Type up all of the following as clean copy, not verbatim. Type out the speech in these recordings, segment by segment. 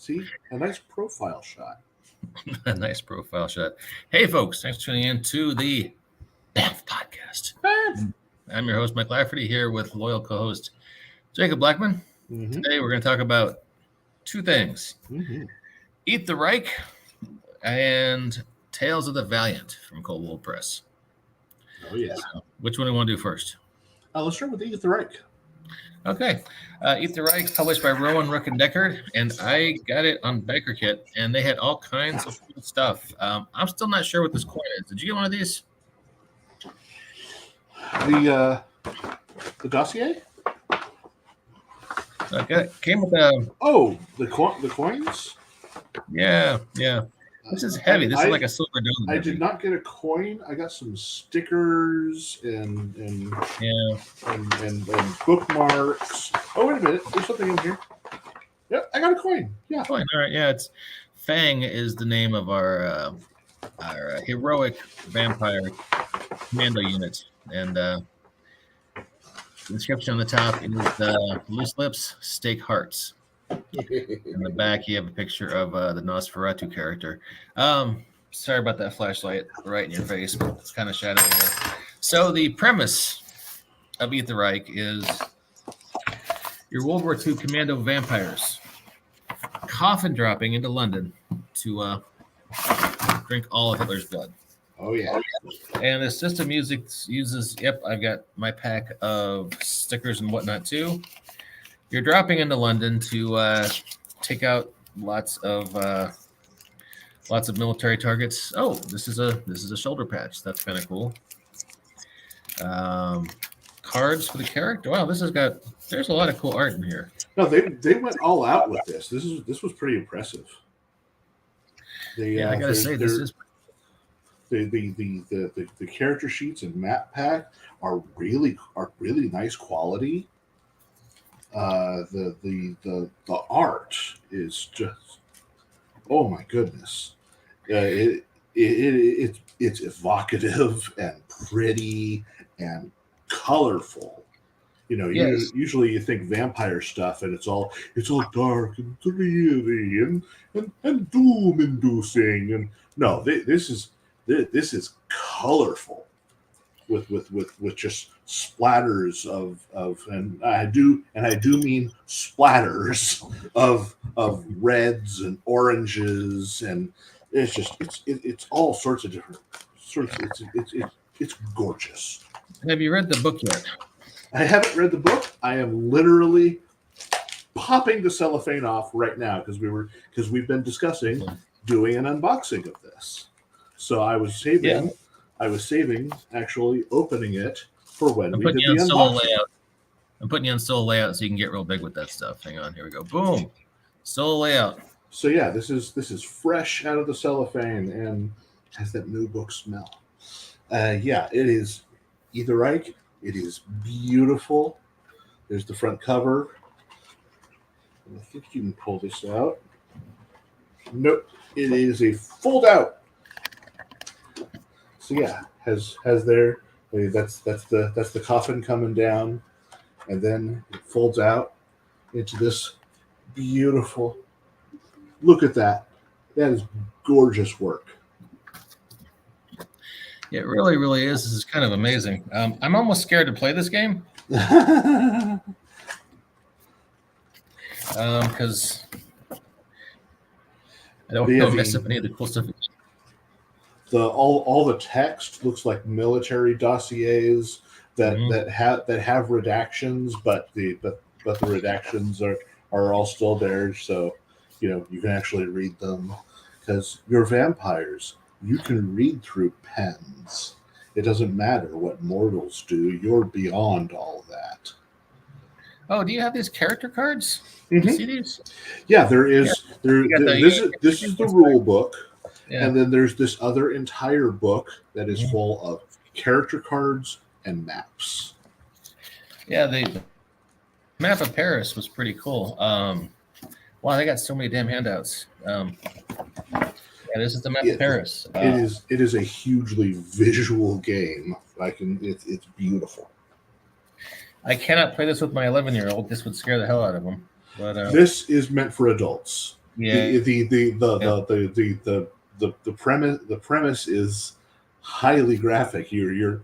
See, a nice profile shot. A nice profile shot. Hey, folks, thanks for tuning in to the BAMF podcast. I'm your host, Mike Lafferty, here with loyal co-host Jacob Blackman. Today, we're going to talk about two things. Eat the Reich and Tales of the Valiant from Cold World Press. Oh, yeah. Which one do you want to do first? Let's start with Eat the Reich. Okay. Eat the Reich, published by Rowan Rook and Deckard, and I got it on Biker Kit, and they had all kinds of cool stuff. I'm still not sure what this coin is. Did you get one of these? The dossier? Okay. Came with the coins? Yeah. This is heavy. This is like a silver dome. I did not get a coin. I got some stickers and bookmarks. Oh, wait a minute. There's something in here. Yep, I got a coin. Yeah. Coin. All right. Yeah, it's Fang is the name of our heroic vampire commando unit, and the inscription on the top is loose lips, steak hearts. In the back, you have a picture of the Nosferatu character. Sorry about that flashlight right in your face, but it's kind of shadowy here. So the premise of Eat the Reich is your World War II commando vampires coffin dropping into London to drink all of Hitler's blood. Oh, yeah. And the system uses, I've got my pack of stickers and whatnot too. You're dropping into London to take out lots of military targets. Oh, this is a shoulder patch. That's kind of cool. Cards for the character. Wow, there's a lot of cool art in here. No, they went all out with this. This was pretty impressive. I gotta say, this is the character sheets and map pack are really nice quality. The art is just, oh my goodness, it's evocative and pretty and colorful. Yes. Usually you think vampire stuff and it's all dark and dreary and doom inducing, and no, this is colorful with just splatters of and I do mean splatters of reds and oranges, and it's all sorts of different sorts. It's gorgeous. Have you read the book yet? I haven't read the book. I am literally popping the cellophane off right now because we've been discussing doing an unboxing of this. So I was saving. Yeah. I was saving actually opening it for when we did the unboxing. I'm putting you on solo layout so you can get real big with that stuff. Hang on, here we go. Boom, solo layout. So yeah, this is fresh out of the cellophane and has that new book smell. Yeah, it is Eat the Reich. It is beautiful. There's the front cover. And I think you can pull this out. Nope, it is a fold out. So yeah, has there. That's the coffin coming down, and then it folds out into this beautiful. Look at that. That is gorgeous work. It really, really is. This is kind of amazing. I'm almost scared to play this game because I don't want to mess up any of the cool stuff. All the text looks like military dossiers that have redactions, but the redactions are all still there, so you can actually read them because you're vampires. You can read through pens. It doesn't matter what mortals do. You're beyond all that. Oh, do you have these character cards? Mm-hmm. You see these? Yeah, there is. Yeah. This is the rule book. Yeah. And then there's this other entire book that is full of character cards and maps. Yeah, the map of Paris was pretty cool. Wow, they got so many damn handouts. Yeah, this is the map of Paris. It is a hugely visual game. It's beautiful. I cannot play this with my 11-year-old. This would scare the hell out of him. But this is meant for adults. Yeah. The premise is highly graphic. You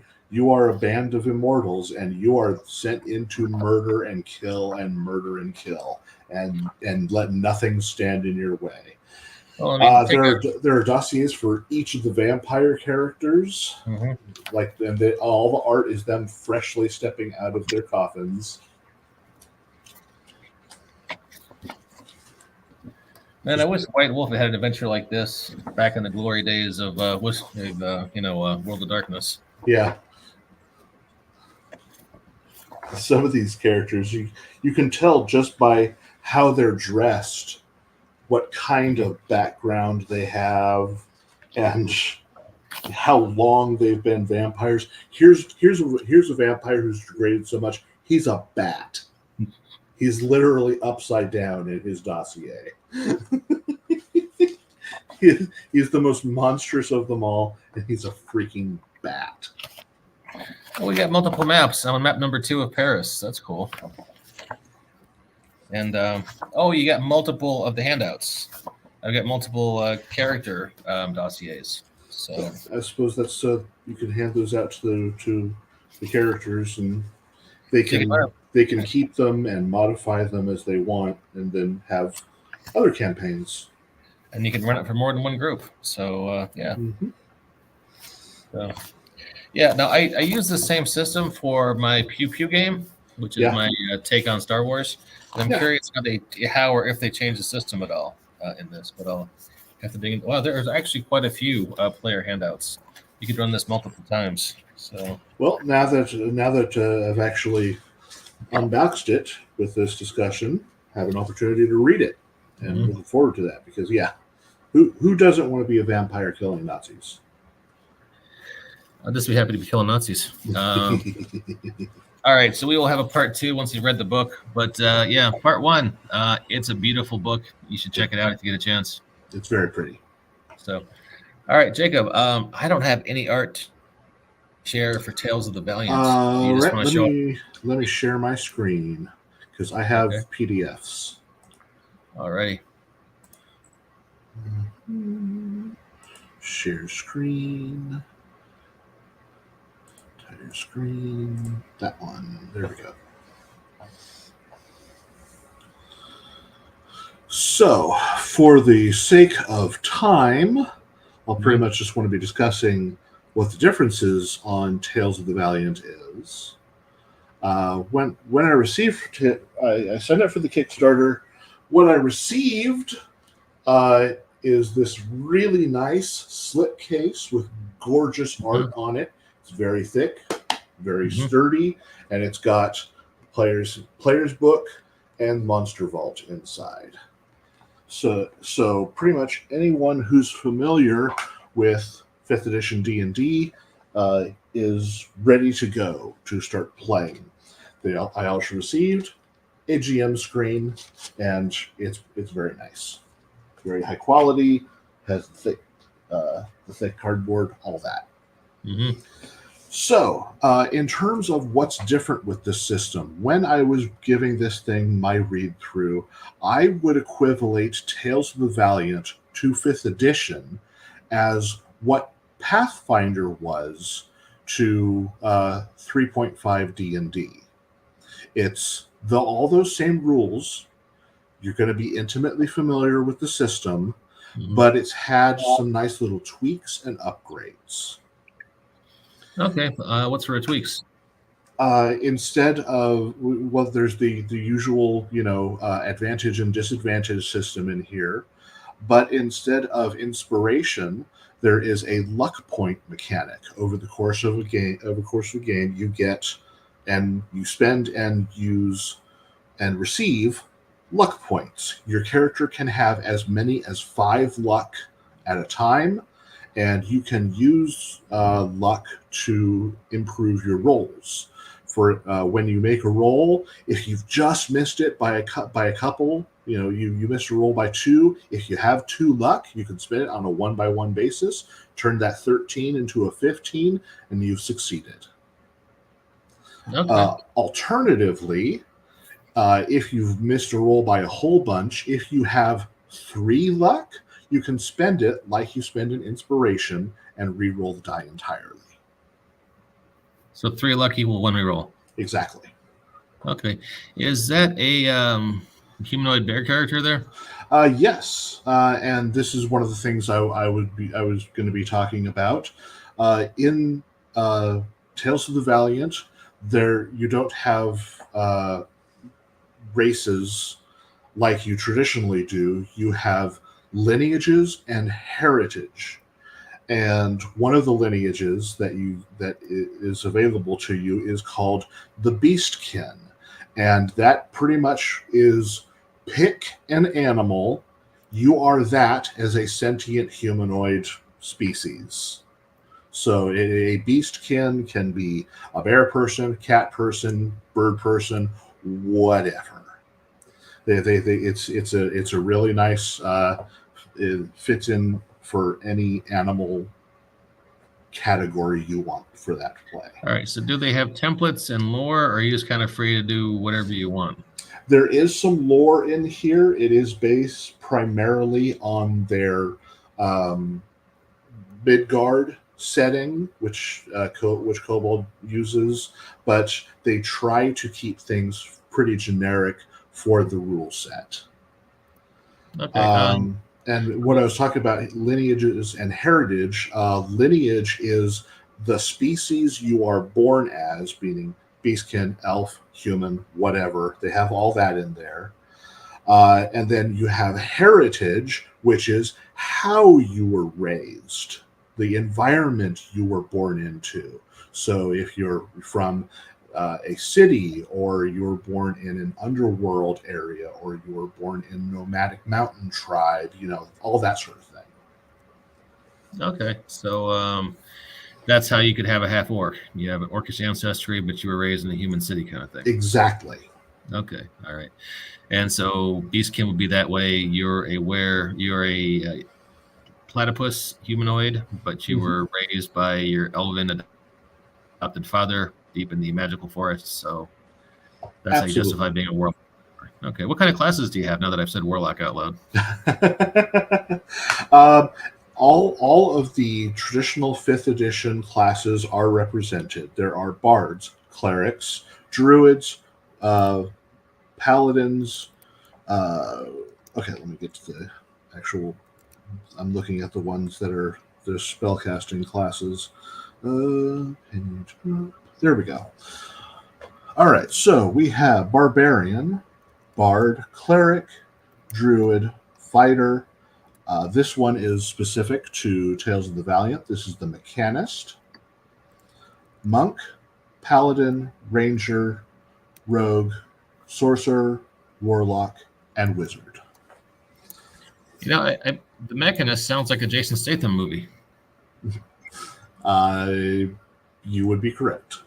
are a band of immortals, and you are sent into murder and kill and murder and kill, and let nothing stand in your way. Well, I mean, There are dossiers for each of the vampire characters, and all the art is them freshly stepping out of their coffins. Man, I wish White Wolf had an adventure like this back in the glory days of World of Darkness. Yeah. Some of these characters, you can tell just by how they're dressed, what kind of background they have, and how long they've been vampires. Here's a vampire who's degraded so much he's a bat. He's literally upside down in his dossier. He's the most monstrous of them all, and he's a freaking bat. Well, we got multiple maps. I'm on map number 2 of Paris. That's cool. And you got multiple of the handouts. I've got multiple character dossiers. So I suppose that's you can hand those out to the characters, and they can keep them and modify them as they want, and then have other campaigns. And you can run it for more than one group. So yeah. Mm-hmm. So yeah. Now I use the same system for my Pew Pew game, which is my take on Star Wars. And I'm curious how or if they change the system at all in this, but I'll have to dig in. Wow, there's actually quite a few player handouts. You could run this multiple times. So well, now that I've actually unboxed it with this discussion, have an opportunity to read it, and looking forward to that, because who doesn't want to be a vampire killing Nazis? I'll just be happy to be killing Nazis. All right, so we will have a part 2 once you've read the book. But part 1, it's a beautiful book. You should check it out if you get a chance. It's very pretty. So, all right, Jacob. I don't have any art share for Tales of the Valiant. Let me share my screen, because I have PDFs. All righty. Share screen. Entire screen. That one. There we go. So, for the sake of time, I'll pretty much just want to be discussing what the differences on Tales of the Valiant is. When I received it, I signed up for the Kickstarter. What I received is this really nice slipcase with gorgeous art on it. It's very thick, very sturdy, and it's got player's book and Monster Vault inside. So pretty much anyone who's familiar with 5th edition D&D is ready to go to start playing. I also received a GM screen, and it's very nice, very high quality, has the thick cardboard, all that. So, in terms of what's different with this system, when I was giving this thing my read through, I would equivalent Tales of the Valiant to 5th edition as what Pathfinder was to 3.5 D&D. It's all those same rules. You're going to be intimately familiar with the system, but it's had some nice little tweaks and upgrades. Okay, what's for tweaks? Instead of, there's the usual, advantage and disadvantage system in here, but instead of inspiration, there is a luck point mechanic. Over the course of a game, you get, and you spend and use and receive luck points. Your character can have as many as 5 luck at a time, and you can use luck to improve your rolls. For when you make a roll, if you've just missed it by a couple, you missed a roll by 2. If you have 2 luck, you can spend it on a 1-by-1 basis, turn that 13 into a 15, and you've succeeded. Okay. Alternatively, if you've missed a roll by a whole bunch, if you have 3 luck, you can spend it like you spend an inspiration and re-roll the die entirely. So 3 luck equal 1 reroll. Exactly. Okay. Is that a humanoid bear character there? Yes, and this is one of the things I was going to be talking about. In Tales of the Valiant, there you don't have races like you traditionally do. You have lineages and heritage. And one of the lineages that is available to you is called the Beastkin, and that pretty much is pick an animal. You are that as a sentient humanoid species. So a Beastkin can be a bear person, cat person, bird person, whatever. It's a really nice. It fits in for any animal category you want for that play. All right. So do they have templates and lore, or are you just kind of free to do whatever you want? There is some lore in here. It is based primarily on their Midgard setting, which Kobold uses, but they try to keep things pretty generic for the rule set. Okay. And what I was talking about, lineages and heritage, lineage is the species you are born as, meaning beastkin, elf, human, whatever. They have all that in there. And then you have heritage, which is how you were raised, the environment you were born into. So if you're from a city, or you were born in an underworld area, or you were born in nomadic mountain tribe, all that sort of thing. Okay. So that's how you could have a half orc. You have an orcish ancestry, but you were raised in a human city kind of thing. Exactly. Okay. All right. And so Beastkin would be that way. You're a platypus humanoid, but you were raised by your elven adopted father deep in the magical forests. So that's how you justify being a warlock. Okay. What kind of classes do you have now that I've said warlock out loud? All of the traditional 5th edition classes are represented. There are bards, clerics, druids, paladins. Okay, let me get to the actual. I'm looking at the ones that are the spellcasting classes. There we go. All right, so we have barbarian, bard, cleric, druid, fighter. This one is specific to Tales of the Valiant. This is the mechanist, monk, paladin, ranger, rogue, sorcerer, warlock, and wizard. The Mechanist sounds like a Jason Statham movie. You would be correct.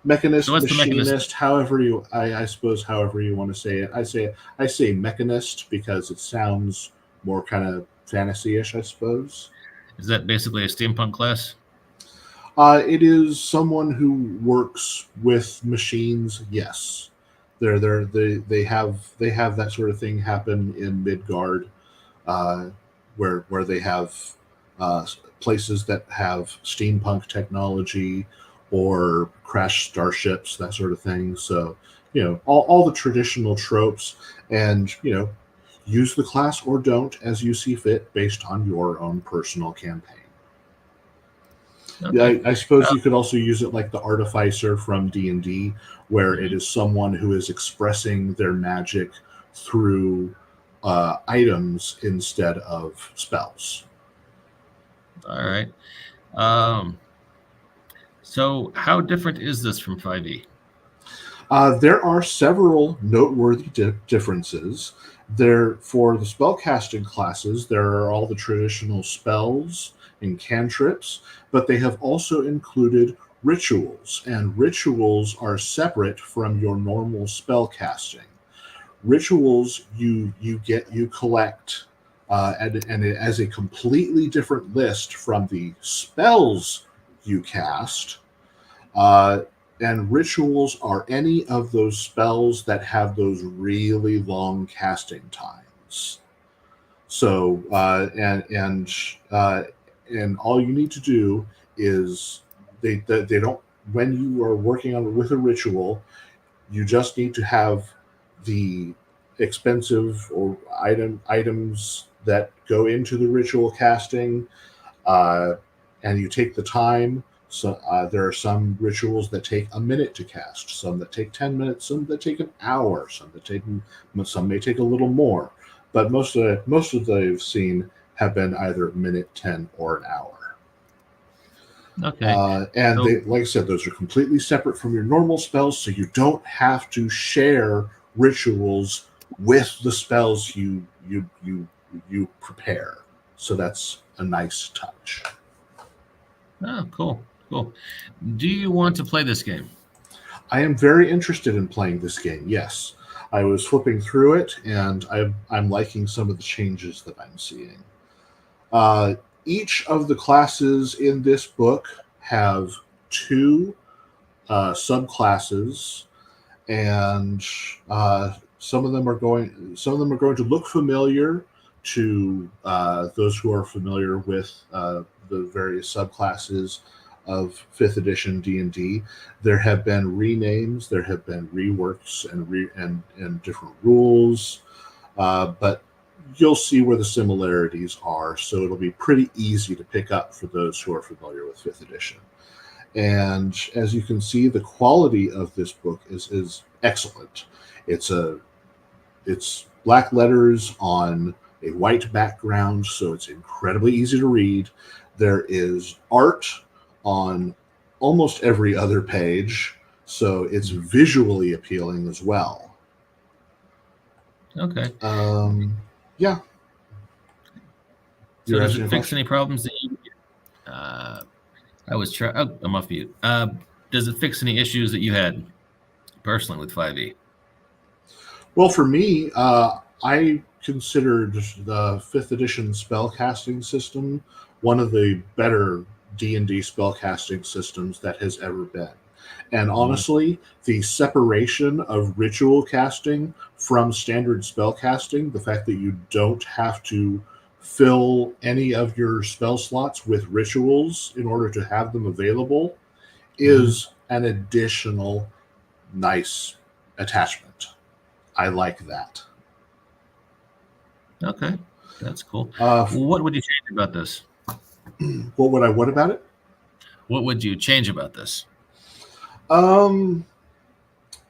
Mechanist, so machinist, however I suppose however you want to say it. I say mechanist because it sounds more kind of fantasy-ish, I suppose. Is that basically a steampunk class? It is someone who works with machines. Yes, they have that sort of thing happen in Midgard, where they have places that have steampunk technology or crash starships, that sort of thing. So all the traditional tropes, and use the class or don't as you see fit based on your own personal campaign. Okay. I suppose you could also use it like the Artificer from D&D, where it is someone who is expressing their magic through items instead of spells. All right. So how different is this from 5e? There are several noteworthy differences. For the spellcasting classes, there are all the traditional spells and cantrips, but they have also included rituals, and rituals are separate from your normal spell casting. Rituals you collect and as a completely different list from the spells you cast. and rituals are any of those spells that have those really long casting times. So and all you need to do is they don't, when you are working on with a ritual, you just need to have the expensive or items that go into the ritual casting, uh, and you take the time. So there are some rituals that take a minute to cast, some that take 10 minutes, some that take an hour, some may take a little more, but most of the I've seen have been either a minute, 10, or an hour. Okay. And So, they, like I said, those are completely separate from your normal spells, so you don't have to share rituals with the spells you prepare. So that's a nice touch. oh, cool. Cool. Do you want to play this game? I am very interested in playing this game. Yes, I was flipping through it, and I'm liking some of the changes that I'm seeing. Uh, each of the classes in this book have two subclasses, and some of them are going to look familiar to those who are familiar with the various subclasses of fifth edition D&D. There have been renames, there have been reworks, and different rules, but you'll see where the similarities are, so it'll be pretty easy to pick up for those who are familiar with fifth edition. And as you can see, the quality of this book is excellent. It's black letters on a white background, so it's incredibly easy to read. There is art on almost every other page, so it's visually appealing as well. Okay. Yeah. So does it fix any problems that you? I was trying. Oh, I'm off mute. Does it fix any issues that you had personally with 5e? Well, for me, I considered the fifth edition spellcasting system one of the better D&D spellcasting systems that has ever been. And honestly, the separation of ritual casting from standard spellcasting, the fact that you don't have to fill any of your spell slots with rituals in order to have them available, is an additional nice attachment. I like that. Okay, that's cool. What would you change about this? What about it? What would you change about this?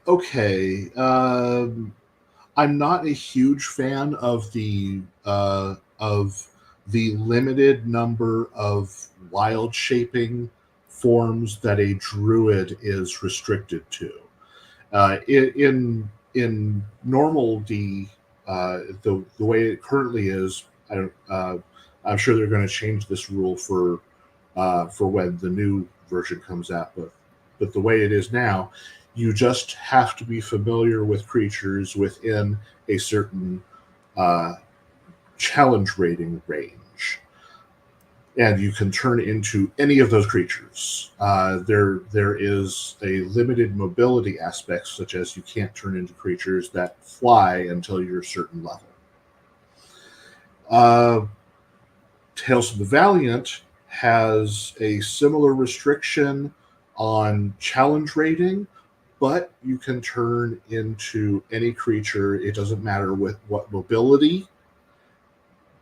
Okay. I'm not a huge fan of the limited number of wild shaping forms that a druid is restricted to. In normal D, the way it currently is, I'm sure they're going to change this rule for when the new version comes out. But the way it is now, you just have to be familiar with creatures within a certain challenge rating range, and you can turn into any of those creatures. There is a limited mobility aspect, such as you can't turn into creatures that fly until you're a certain level. Tales of the Valiant has a similar restriction on challenge rating, but you can turn into any creature. It doesn't matter with what mobility,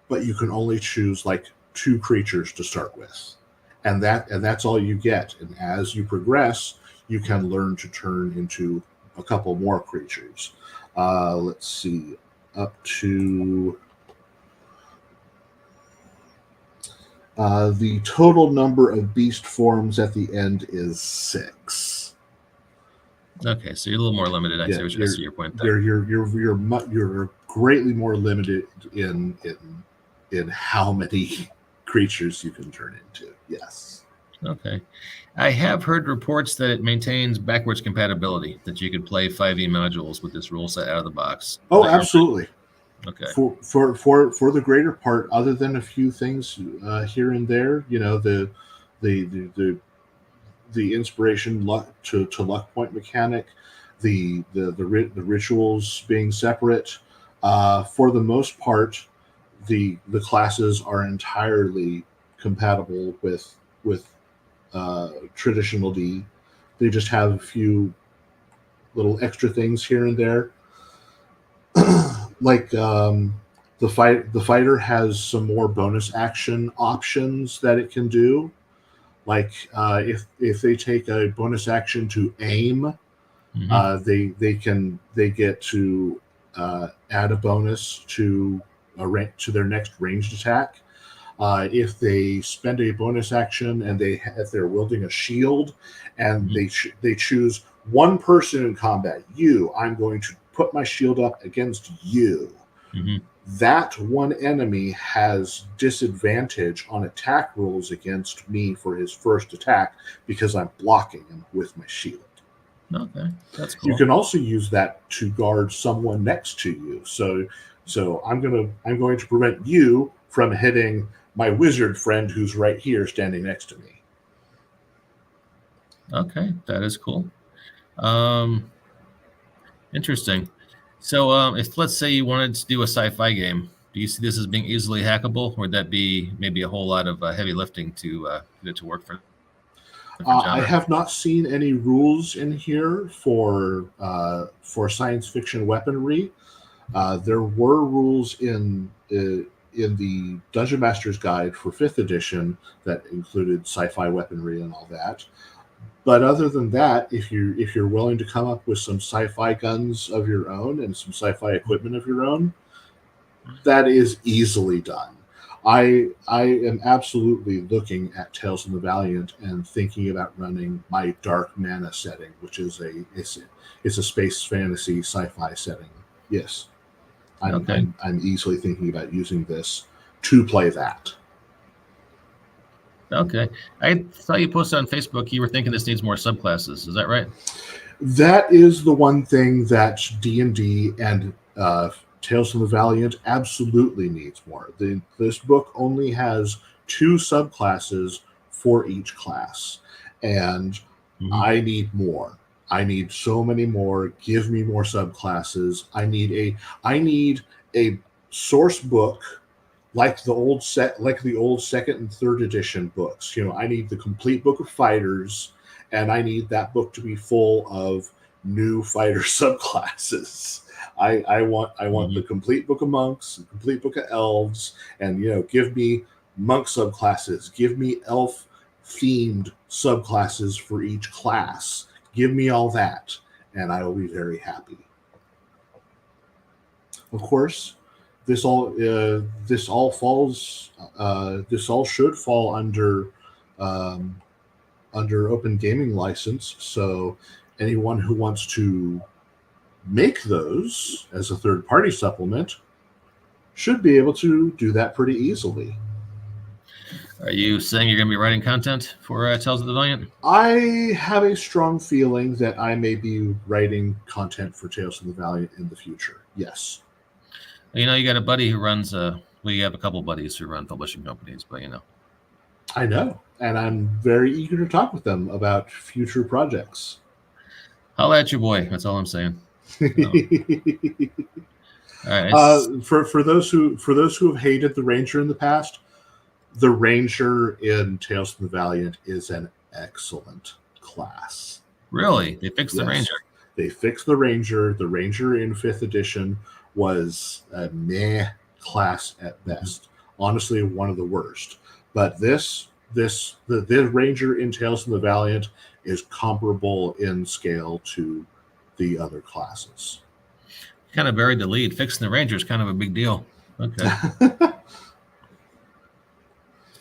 but you can only choose like 2 creatures to start with, and that's all you get. And as you progress, you can learn to turn into a couple more creatures. Let's see, up to the total number of beast forms at the end is 6. Okay, so you're a little more limited. I see your point there. You're greatly more limited in how many creatures you can turn into. Yes. Okay. I have heard reports that it maintains backwards compatibility, that you could play 5e modules with this rule set out of the box. Oh, absolutely. Okay. For the greater part, other than a few things here and there, you know, the the inspiration luck to luck point mechanic, the rituals being separate. For the most part, the classes are entirely compatible with traditional D. They just have a few little extra things here and there, like the fighter has some more bonus action options that it can do. Like if they take a bonus action to aim, they get to add a bonus to to their next ranged attack. If they spend a bonus action and if they're wielding a shield and they choose one person in combat, I'm going to put my shield up against you. That one enemy has disadvantage on attack rolls against me for his first attack because I'm blocking him with my shield. Okay, that's cool. You can also use that to guard someone next to you. So I'm going to prevent you from hitting my wizard friend who's right here standing next to me. Okay, that is cool. Interesting. So if let's say you wanted to do a sci-fi game, do you see this as being easily hackable, or would that be maybe a whole lot of heavy lifting to get it to work for I have not seen any rules in here for science fiction weaponry. There were rules in the Dungeon Master's Guide for 5th edition that included sci-fi weaponry and all that. But other than that, if you're willing to come up with some sci-fi guns of your own and some sci-fi equipment of your own, that is easily done. I am absolutely looking at Tales from the Valiant and thinking about running my Dark Mana setting, which is it's a space fantasy sci-fi setting. Yes, I'm easily thinking about using this to play that. Okay. I saw you posted on Facebook. You were thinking this needs more subclasses. Is that right? That is the one thing that D&D and Tales from the Valiant absolutely needs more. This book only has 2 subclasses for each class, and I need more. I need so many more. Give me more subclasses. I need a source book like the old 2nd and 3rd edition books. I need the complete book of fighters, and I need that book to be full of new fighter subclasses. I want the complete book of monks, the complete book of elves, and give me monk subclasses, give me elf themed subclasses for each class. Give me all that, and I will be very happy. Of course, this all should fall under open gaming license. So anyone who wants to make those as a third-party supplement should be able to do that pretty easily. Are you saying you're going to be writing content for Tales of the Valiant? I have a strong feeling that I may be writing content for Tales of the Valiant in the future. Yes. You got a buddy who runs we have a couple buddies who run publishing companies, but I know, and I'm very eager to talk with them about future projects. Holla at your boy. That's all I'm saying. All right. For those who have hated the Ranger in the past, the Ranger in Tales from the Valiant is an excellent class. Really? They fixed the Ranger? They fixed the Ranger. The Ranger in 5th edition was a meh class at best. Honestly, one of the worst. But the Ranger in Tales from the Valiant is comparable in scale to the other classes. Kind of buried the lead. Fixing the Ranger is kind of a big deal. Okay.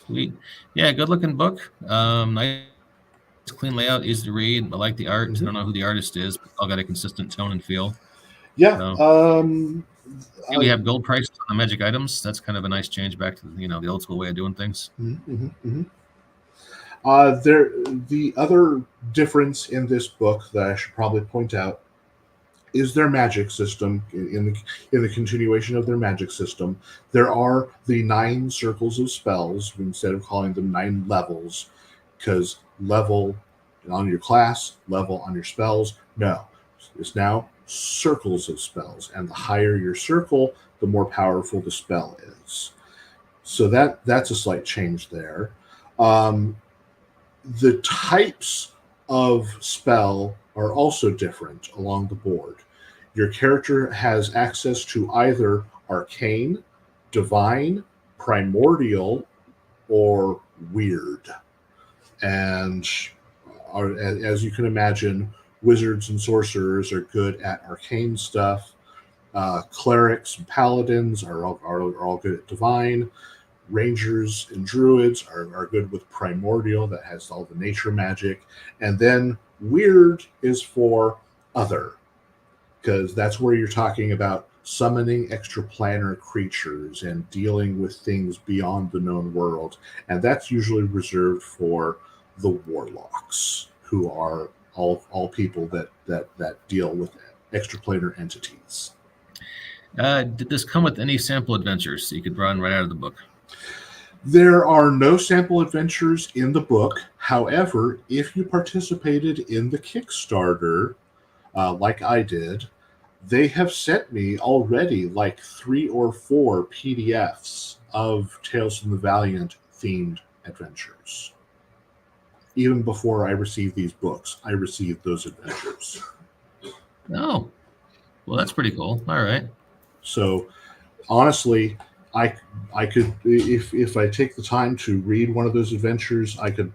Sweet. Yeah, good looking book. Nice, clean layout, easy to read. I like the art. I don't know who the artist is, but all got a consistent tone and feel. Yeah. We have gold prices on the magic items. That's kind of a nice change back to the old school way of doing things. The other difference in this book that I should probably point out is their magic system. In the continuation of their magic system, there are the 9 circles of spells instead of calling them 9 levels, because level on your class level, on your spells. No, it's now circles of spells, and the higher your circle, the more powerful the spell is. So that's a slight change there. The types of spell are also different along the board. Your character has access to either arcane, divine, primordial, or weird. And as you can imagine, wizards and sorcerers are good at arcane stuff. Clerics and paladins are all good at divine. Rangers and druids are good with primordial, that has all the nature magic. And then weird is for other, because that's where you're talking about summoning extraplanar creatures and dealing with things beyond the known world. And that's usually reserved for the warlocks, who are all people that deal with extraplanar entities. Did this come with any sample adventures that you could run right out of the book? There are no sample adventures in the book. However, if you participated in the Kickstarter, like I did, they have sent me already like 3 or 4 PDFs of Tales from the Valiant themed adventures. Even before I received these books, I received those adventures. Oh, well, that's pretty cool. All right. So, honestly, I could, if I take the time to read one of those adventures, I could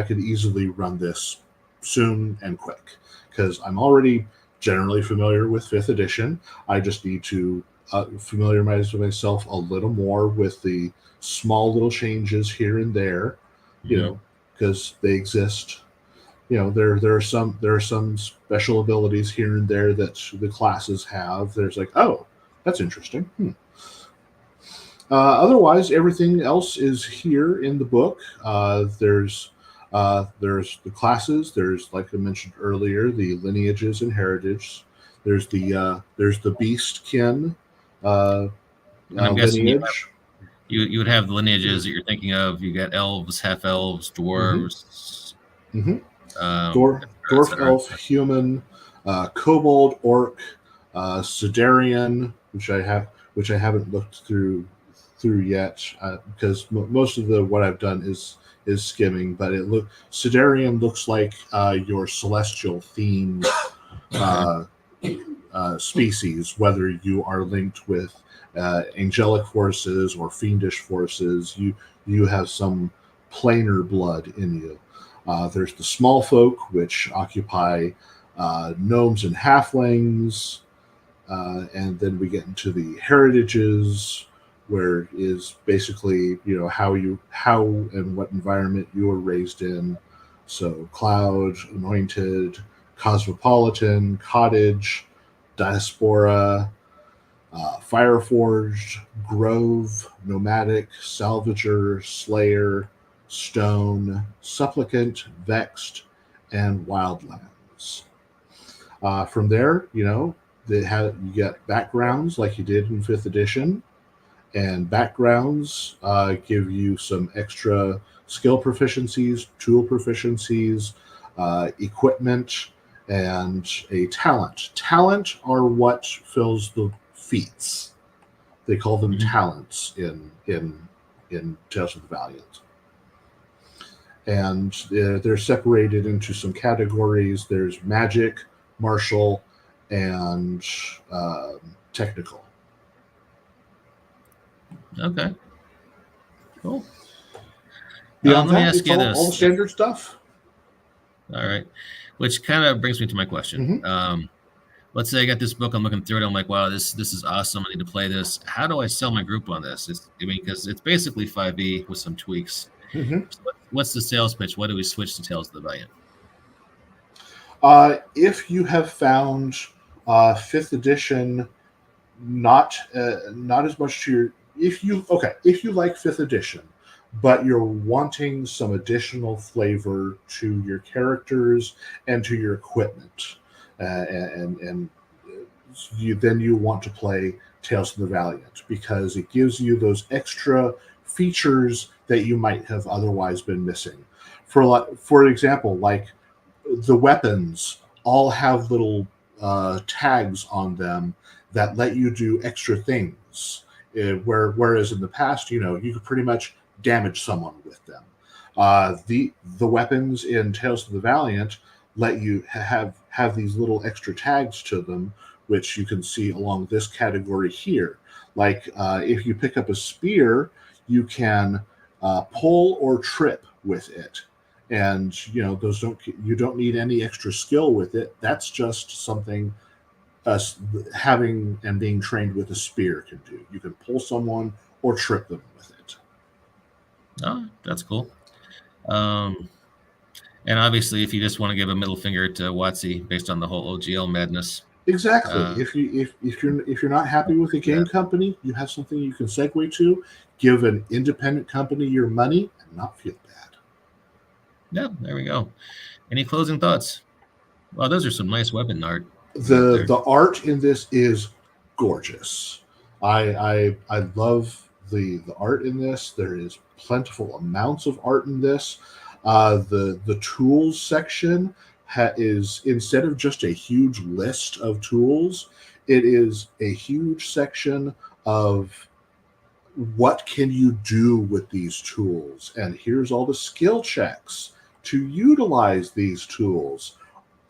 easily run this soon and quick, because I'm already generally familiar with 5th edition. I just need to familiarize myself a little more with the small little changes here and there, you know, because they exist. You know, there are some special abilities here and there that the classes have. There's like, oh, that's interesting. Otherwise, everything else is here in the book. There's the classes. There's, like I mentioned earlier, the lineages and heritage. There's the beast kin And I'm guessing lineage. you would have the lineages that you're thinking of. You got elves, half elves, dwarves, Dwarf, elf, human, kobold, orc, Sidarian, which I haven't looked through yet, because most of what I've done is skimming. But Sidarian looks like your celestial themed species, whether you are linked with angelic forces or fiendish forces. You have some planar blood in you. There's the small folk, which occupy gnomes and halflings, and then we get into the heritages, where is basically, you know, how and what environment you were raised in. So cloud, anointed, cosmopolitan, cottage, diaspora, fireforged, grove, nomadic, salvager, slayer, stone, supplicant, vexed, and wildlands. From there, you know, you get backgrounds like you did in 5th edition, and backgrounds give you some extra skill proficiencies, tool proficiencies, equipment, and a talent. Talent are what fills the feats. They call them talents in Tales of the Valiant. And they're separated into some categories. There's magic, martial, and technical. Okay. Cool. Beyond let me that, ask you this. All the standard stuff. All right. Which kind of brings me to my question. Let's say I got this book, I'm looking through it, I'm like, wow, this is awesome. I need to play this. How do I sell my group on this? Because it's basically 5e with some tweaks. So what's the sales pitch? Why do we switch to Tales of the Valiant? If you have found 5th edition not as much to your, if you like 5th edition, but you're wanting some additional flavor to your characters and to your equipment, and you want to play Tales of the Valiant, because it gives you those extra features that you might have otherwise been missing. For example, like the weapons all have little tags on them that let you do extra things. Whereas in the past, you could pretty much damage someone with them. The weapons in Tales of the Valiant let you have these little extra tags to them, which you can see along this category here. Like if you pick up a spear, you can pull or trip with it, and you don't need any extra skill with it. That's just something having and being trained with a spear can do. You can pull someone or trip them with it. Oh, that's cool. And obviously, if you just want to give a middle finger to WotC based on the whole OGL madness, Exactly. If you're not happy with a game company, you have something you can segue to. Give an independent company your money and not feel bad. Yeah, there we go. Any closing thoughts? Well, those are some nice weapon art. The art in this is gorgeous. I love the art in this. There is plentiful amounts of art in this. The tools section is, instead of just a huge list of tools, it is a huge section of what can you do with these tools, and here's all the skill checks to utilize these tools.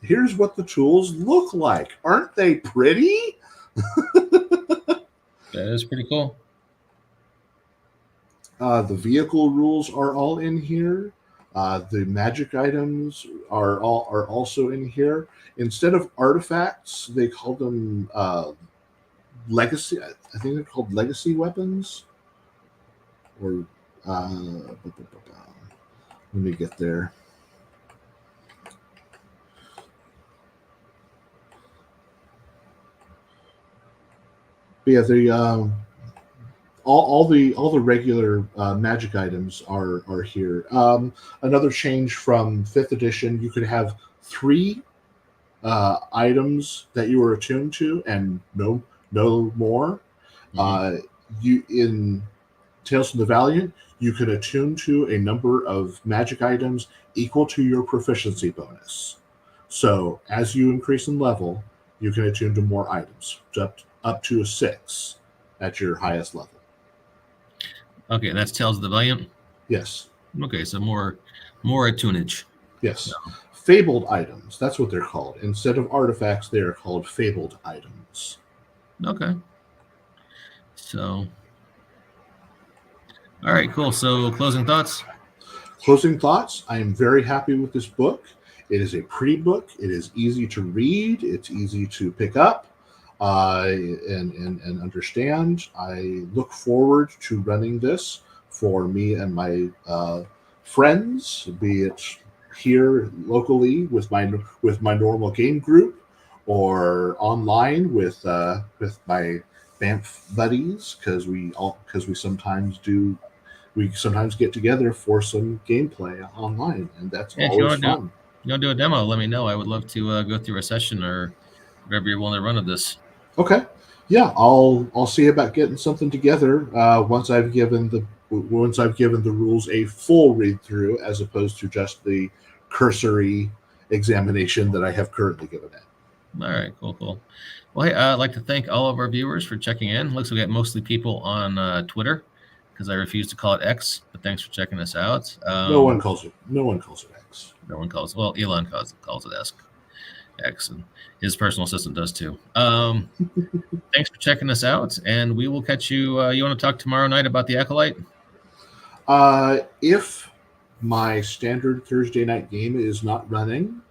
Here's what the tools look like. Aren't they pretty? That is pretty cool. The vehicle rules are all in here. The magic items are also in here. Instead of artifacts, they call them legacy. I think they're called legacy weapons. Or let me get there. But yeah, all the regular magic items are here. Another change from 5th edition: you could have 3 items that you were attuned to, and no more. You in Tales from the Valiant, you could attune to a number of magic items equal to your proficiency bonus. So as you increase in level, you can attune to more items, up to a 6 at your highest level. Okay, that's Tales of the Valiant? Yes. Okay, so more attunage. Yes. No. Fabled items, that's what they're called. Instead of artifacts, they are called fabled items. Okay. So, all right, cool. So closing thoughts? Closing thoughts, I am very happy with this book. It is a pretty book. It is easy to read. It's easy to pick up and understand. I look forward to running this for me and my friends, be it here locally with my normal game group, or online with my Banff buddies, because we sometimes get together for some gameplay online, and that's always fun. You want to do a demo? Let me know. I would love to go through a session or whatever you're willing to run of this. Okay, yeah, I'll see about getting something together once I've given the rules a full read through, as opposed to just the cursory examination that I have currently given it. All right, cool. Well, hey, I'd like to thank all of our viewers for checking in. Looks like we got mostly people on Twitter, because I refuse to call it X, but thanks for checking us out. No one calls it X. No one calls. Well, Elon calls it X, and his personal assistant does too. Thanks for checking us out, and we will catch you. You want to talk tomorrow night about the Acolyte? If my standard Thursday night game is not running,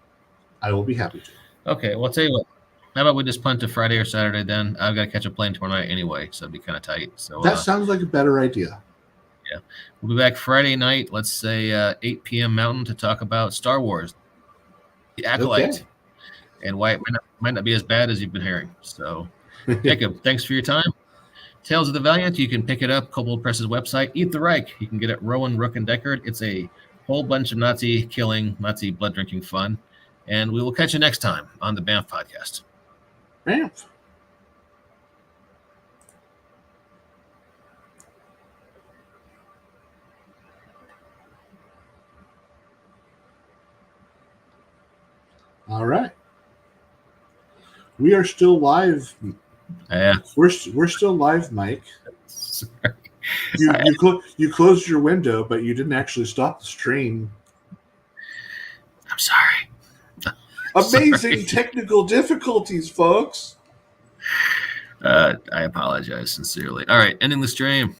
I will be happy to. Okay, well, I'll tell you what. How about we just punt to Friday or Saturday then? I've got to catch a plane tomorrow night anyway, so it'd be kind of tight. So that sounds like a better idea. Yeah, we'll be back Friday night, let's say 8 p.m. Mountain, to talk about Star Wars, the Acolyte, and why it might not be as bad as you've been hearing. So, Jacob, thanks for your time. Tales of the Valiant, you can pick it up, Kobold Press's website. Eat the Reich, you can get it Rowan, Rook, and Deckard. It's a whole bunch of Nazi killing, Nazi blood drinking fun. And we will catch you next time on the Banff Podcast. Banff. All right. We are still live. Yeah. We're still live, Mike. Sorry. You closed your window, but you didn't actually stop the stream. I'm sorry. Amazing technical difficulties, folks. I apologize sincerely. All right, ending the stream.